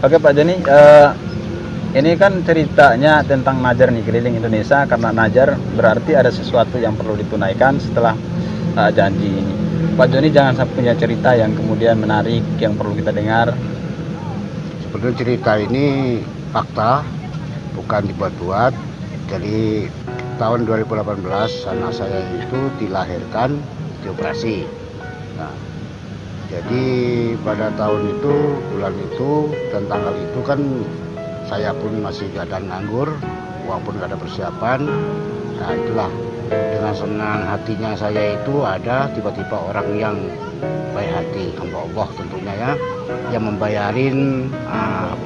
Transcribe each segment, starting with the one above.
Oke Pak Joni, ini kan ceritanya tentang Najar nih, keliling Indonesia, karena Najar berarti ada sesuatu yang perlu ditunaikan setelah janji ini. Pak Joni jangan sampai punya cerita yang kemudian menarik yang perlu kita dengar. Sebenarnya cerita ini fakta, bukan dibuat-buat. Jadi tahun 2018 anak saya itu dilahirkan, dioperasi. Nah, jadi pada tahun itu, bulan itu, dan tanggal itu kan saya pun masih keadaan nganggur, uang pun gak ada persiapan. Nah itulah, dengan senang hatinya saya itu ada tiba-tiba orang yang baik hati, hamba Allah tentunya ya, yang membayarin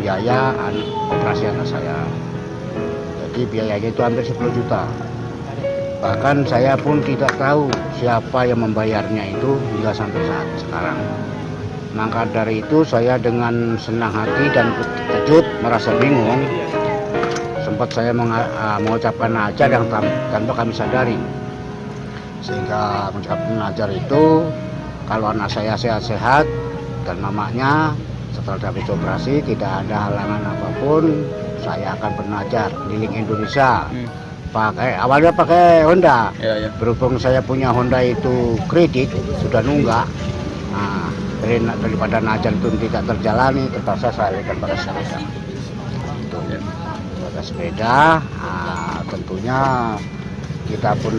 biaya operasi anak saya. Jadi biayanya itu hampir 10 juta. Bahkan saya pun tidak tahu siapa yang membayarnya itu hingga sampai saat sekarang. Maka dari itu saya dengan senang hati dan terkejut, merasa bingung. Sempat saya mengucapkan najar yang tanpa kami sadari. Sehingga mengucapkan najar itu, kalau anak saya sehat-sehat dan mamanya setelah habis operasi tidak ada halangan apapun, saya akan bernajar keliling Indonesia. Awalnya pakai Honda. Ya. Berhubung saya punya Honda itu kredit, sudah nunggak. Nah, daripada najar itu tidak terjalani, terpaksa saya akan pakai sepeda. Pakai sepeda, tentunya kita pun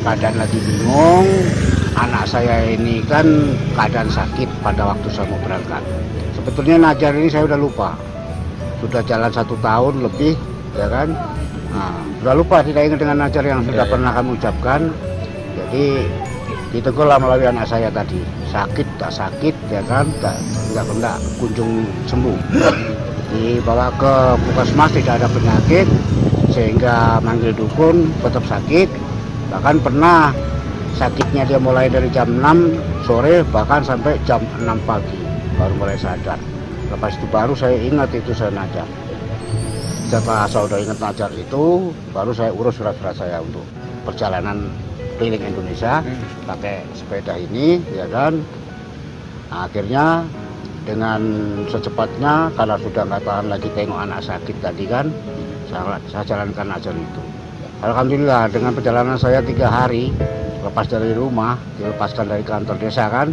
keadaan lagi bingung. Anak saya ini kan keadaan sakit pada waktu saya mau berangkat. Sebetulnya najar ini saya udah lupa. Sudah jalan 1 tahun lebih, ya kan? Nah, udah lupa, tidak ingat dengan najar yang sudah pernah kami ucapkan. Jadi ditegurlah melalui anak saya tadi, sakit tak sakit, ya kan, tidak kunjung sembuh. Dibawa ke puskesmas, tidak ada penyakit, sehingga manggil dukun tetap sakit. Bahkan pernah sakitnya dia mulai dari jam 6 sore bahkan sampai jam 6 pagi baru mulai sadar. Lepas itu baru saya ingat itu saya najar. Setelah saya udah ingat najar itu, baru saya urus surat-surat saya untuk perjalanan keliling Indonesia pakai sepeda ini, ya kan. Nah, akhirnya dengan secepatnya, karena sudah nggak tahan lagi tengok anak sakit tadi kan, saya jalankan najar itu. Alhamdulillah dengan perjalanan saya 3 hari lepas dari rumah, dilepaskan dari kantor desa kan,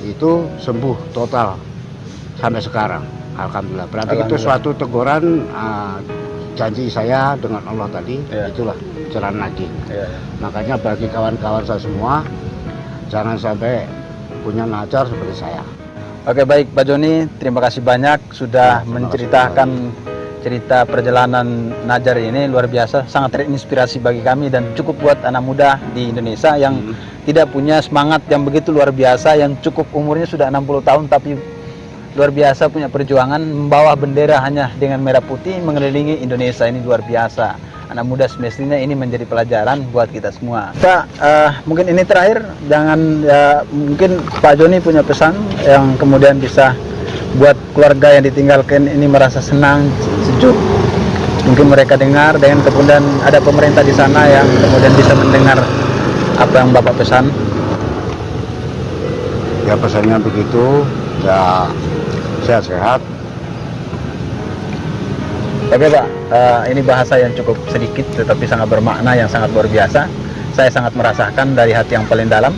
itu sembuh total sampai sekarang. Alhamdulillah. Berarti itu suatu teguran janji saya dengan Allah tadi. Itulah jalan lagi. Makanya bagi kawan-kawan saya semua, jangan sampai punya najar seperti saya. Oke, baik Pak Joni, terima kasih banyak sudah menceritakan cerita perjalanan najar ini. Luar biasa, sangat terinspirasi bagi kami dan cukup buat anak muda di Indonesia yang tidak punya semangat yang begitu luar biasa, yang cukup umurnya sudah 60 tahun tapi luar biasa punya perjuangan membawa bendera hanya dengan merah putih mengelilingi Indonesia. Ini luar biasa. Anak muda semestinya ini menjadi pelajaran buat kita semua. Pak, mungkin ini terakhir, mungkin Pak Joni punya pesan yang kemudian bisa buat keluarga yang ditinggalkan ini merasa senang, sejuk. Mungkin mereka dengar, dan kemudian ada pemerintah di sana yang kemudian bisa mendengar apa yang Bapak pesan. Ya pesannya begitu, ya sehat-sehat. Oke Pak, ini bahasa yang cukup sedikit tetapi sangat bermakna, yang sangat luar biasa. Saya sangat merasakan dari hati yang paling dalam.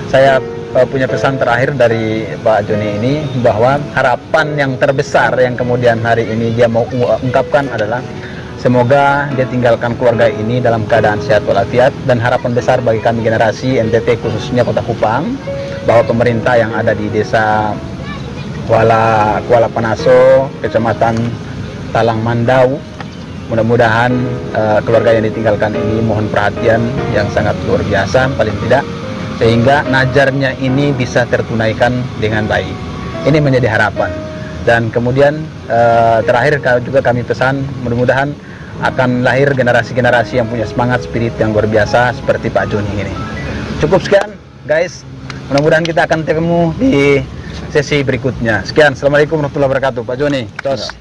Saya punya pesan terakhir dari Pak Joni ini, bahwa harapan yang terbesar yang kemudian hari ini dia mau ungkapkan adalah semoga dia tinggalkan keluarga ini dalam keadaan sehat walafiat. Dan harapan besar bagi kami generasi NTT, khususnya Kota Kupang, bahwa pemerintah yang ada di desa Kuala Panaso, Kecamatan Talang Mandau, mudah-mudahan keluarga yang ditinggalkan ini mohon perhatian yang sangat luar biasa paling tidak, sehingga najarnya ini bisa tertunaikan dengan baik. Ini menjadi harapan. Dan kemudian terakhir juga kami pesan, mudah-mudahan akan lahir generasi-generasi yang punya semangat, spirit yang luar biasa seperti Pak Joni ini. Cukup sekian guys, mudah-mudahan kita akan ketemu di sesi berikutnya. Sekian, assalamualaikum warahmatullahi wabarakatuh. Pak Joni, tos.